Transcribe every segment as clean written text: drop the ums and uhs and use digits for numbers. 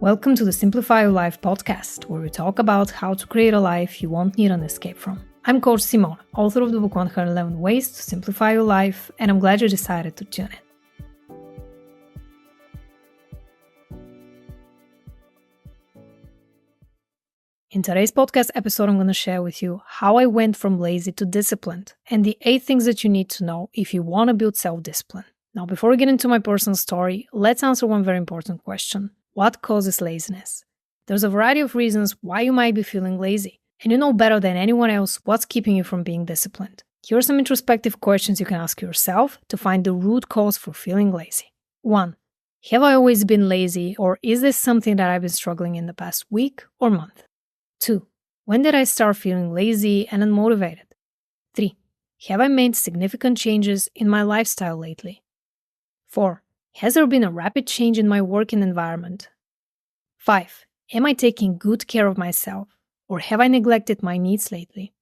Welcome to the Simplify Your Life podcast, where we talk about how to create a life you won't need an escape from. I'm Coach Simone, author of the book 111 Ways to Simplify Your Life, and I'm glad you decided to tune in. In today's podcast episode, I'm going to share with you how I went from lazy to disciplined and the 8 things that you need to know if you want to build self-discipline. Now, before we get into my personal story, let's answer one very important question. What causes laziness? There's a variety of reasons why you might be feeling lazy, and you know better than anyone else what's keeping you from being disciplined. Here are some introspective questions you can ask yourself to find the root cause for feeling lazy. 1. Have I always been lazy, or is this something that I've been struggling in the past week or month? 2. When did I start feeling lazy and unmotivated? 3. Have I made significant changes in my lifestyle lately? 4. Has there been a rapid change in my working environment? 5. Am I taking good care of myself, or have I neglected my needs lately?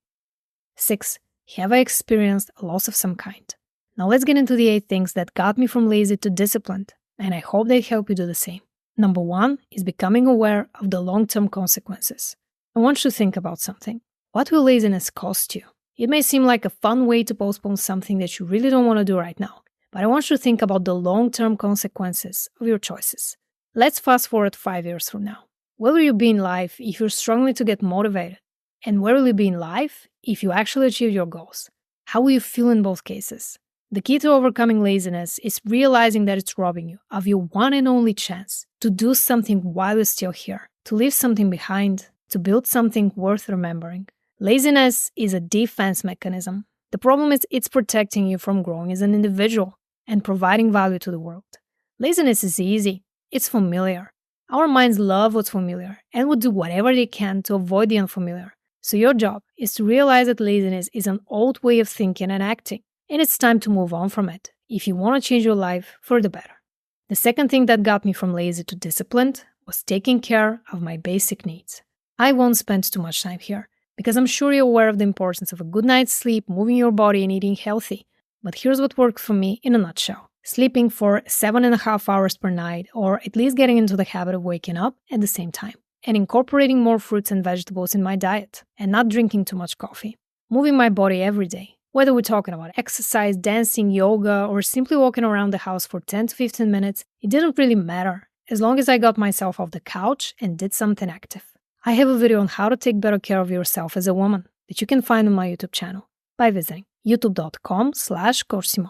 6. Have I experienced a loss of some kind? Now let's get into the 8 things that got me from lazy to disciplined, and I hope they help you do the same. Number 1 is becoming aware of the long-term consequences. I want you to think about something. What will laziness cost you? It may seem like a fun way to postpone something that you really don't want to do right now, but I want you to think about the long-term consequences of your choices. Let's fast forward 5 years from now. Where will you be in life if you're struggling to get motivated? And where will you be in life if you actually achieve your goals? How will you feel in both cases? The key to overcoming laziness is realizing that it's robbing you of your one and only chance to do something while you're still here, to leave something behind, to build something worth remembering. Laziness is a defense mechanism. The problem is it's protecting you from growing as an individual and providing value to the world. Laziness is easy. It's familiar. Our minds love what's familiar and will do whatever they can to avoid the unfamiliar. So your job is to realize that laziness is an old way of thinking and acting, and it's time to move on from it if you want to change your life for the better. The second thing that got me from lazy to disciplined was taking care of my basic needs. I won't spend too much time here, because I'm sure you're aware of the importance of a good night's sleep, moving your body, and eating healthy. But here's what worked for me in a nutshell. Sleeping for 7.5 hours per night, or at least getting into the habit of waking up at the same time, and incorporating more fruits and vegetables in my diet, and not drinking too much coffee. Moving my body every day, whether we're talking about exercise, dancing, yoga, or simply walking around the house for 10 to 15 minutes, it didn't really matter, as long as I got myself off the couch and did something active. I have a video on how to take better care of yourself as a woman that you can find on my YouTube channel by visiting youtube.com/CoachSimone.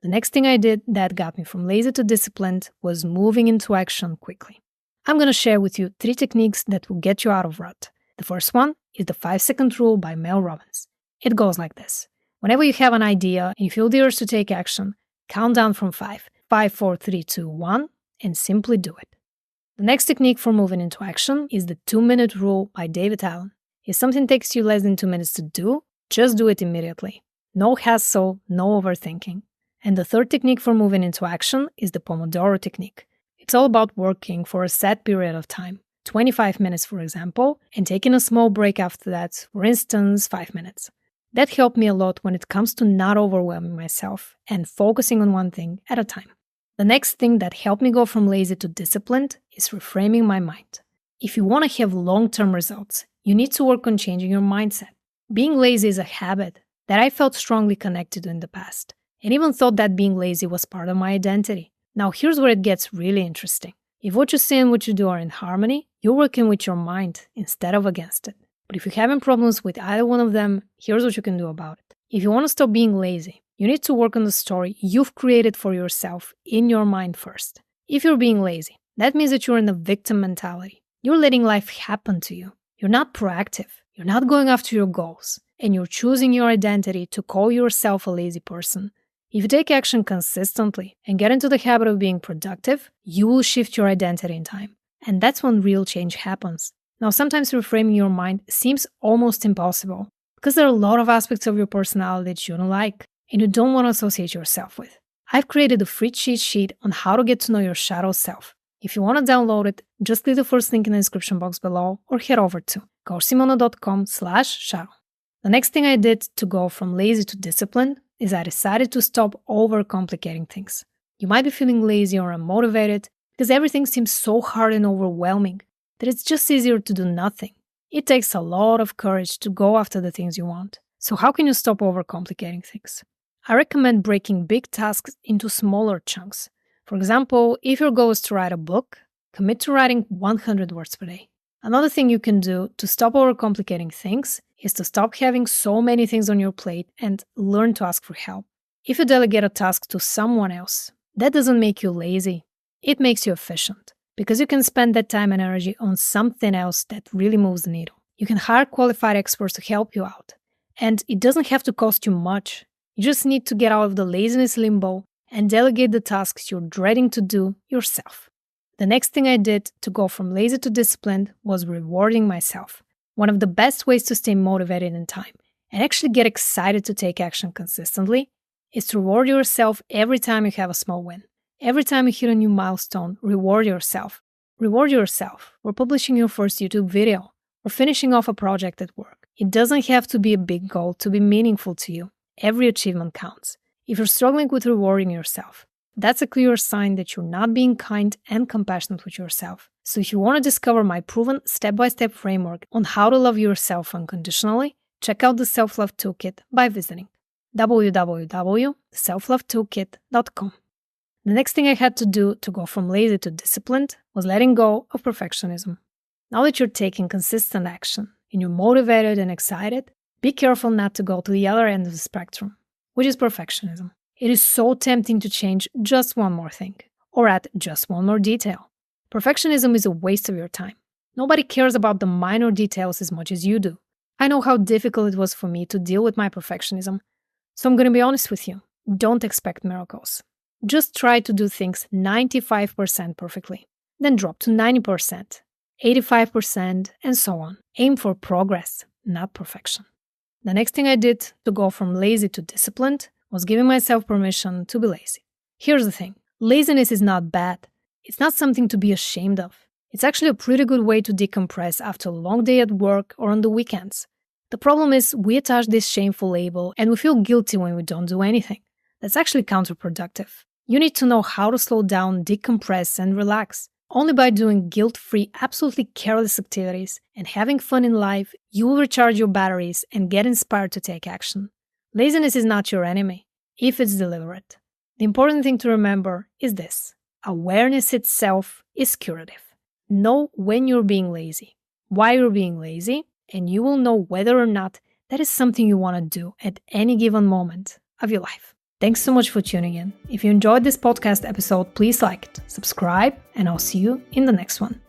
The next thing I did that got me from lazy to disciplined was moving into action quickly. I'm going to share with you 3 techniques that will get you out of rut. The first one is the 5-second rule by Mel Robbins. It goes like this. Whenever you have an idea and you feel the urge to take action, count down from 5. 5, 4, 3, 2, 1, and simply do it. The next technique for moving into action is the 2-minute rule by David Allen. If something takes you less than 2 minutes to do, just do it immediately. No hassle, no overthinking. And the third technique for moving into action is the Pomodoro technique. It's all about working for a set period of time, 25 minutes for example, and taking a small break after that, for instance, 5 minutes. That helped me a lot when it comes to not overwhelming myself and focusing on one thing at a time. The next thing that helped me go from lazy to disciplined is reframing my mind. If you want to have long-term results, you need to work on changing your mindset. Being lazy is a habit that I felt strongly connected to in the past, and even thought that being lazy was part of my identity. Now here's where it gets really interesting. If what you say and what you do are in harmony, you're working with your mind instead of against it. But if you're having problems with either one of them, here's what you can do about it. If you want to stop being lazy, you need to work on the story you've created for yourself in your mind first. If you're being lazy, that means that you're in a victim mentality. You're letting life happen to you. You're not proactive. You're not going after your goals. And you're choosing your identity to call yourself a lazy person. If you take action consistently and get into the habit of being productive, you will shift your identity in time. And that's when real change happens. Now, sometimes reframing your mind seems almost impossible because there are a lot of aspects of your personality that you don't like and you don't want to associate yourself with. I've created a free cheat sheet on how to get to know your shadow self. If you want to download it, just click the first link in the description box below or head over to coachsimone.com/shadow. The next thing I did to go from lazy to disciplined is I decided to stop overcomplicating things. You might be feeling lazy or unmotivated because everything seems so hard and overwhelming that it's just easier to do nothing. It takes a lot of courage to go after the things you want. So how can you stop overcomplicating things? I recommend breaking big tasks into smaller chunks. For example, if your goal is to write a book, commit to writing 100 words per day. Another thing you can do to stop overcomplicating things is to stop having so many things on your plate and learn to ask for help. If you delegate a task to someone else, that doesn't make you lazy. It makes you efficient because you can spend that time and energy on something else that really moves the needle. You can hire qualified experts to help you out. And it doesn't have to cost you much. You just need to get out of the laziness limbo and delegate the tasks you're dreading to do yourself. The next thing I did to go from lazy to disciplined was rewarding myself. One of the best ways to stay motivated in time and actually get excited to take action consistently is to reward yourself every time you have a small win. Every time you hit a new milestone, reward yourself. Reward yourself for publishing your first YouTube video or finishing off a project at work. It doesn't have to be a big goal to be meaningful to you. Every achievement counts. If you're struggling with rewarding yourself, that's a clear sign that you're not being kind and compassionate with yourself. So if you want to discover my proven step-by-step framework on how to love yourself unconditionally, check out the Self-Love Toolkit by visiting www.selflovetoolkit.com. The next thing I had to do to go from lazy to disciplined was letting go of perfectionism. Now that you're taking consistent action and you're motivated and excited, be careful not to go to the other end of the spectrum, which is perfectionism. It is so tempting to change just one more thing or add just one more detail. Perfectionism is a waste of your time. Nobody cares about the minor details as much as you do. I know how difficult it was for me to deal with my perfectionism, so I'm going to be honest with you. Don't expect miracles. Just try to do things 95% perfectly, then drop to 90%, 85%, and so on. Aim for progress, not perfection. The next thing I did to go from lazy to disciplined was giving myself permission to be lazy. Here's the thing. Laziness is not bad. It's not something to be ashamed of. It's actually a pretty good way to decompress after a long day at work or on the weekends. The problem is we attach this shameful label and we feel guilty when we don't do anything. That's actually counterproductive. You need to know how to slow down, decompress, and relax. Only by doing guilt-free, absolutely careless activities and having fun in life, you will recharge your batteries and get inspired to take action. Laziness is not your enemy, if it's deliberate. The important thing to remember is this. Awareness itself is curative. Know when you're being lazy, why you're being lazy, and you will know whether or not that is something you want to do at any given moment of your life. Thanks so much for tuning in. If you enjoyed this podcast episode, please like it, subscribe, and I'll see you in the next one.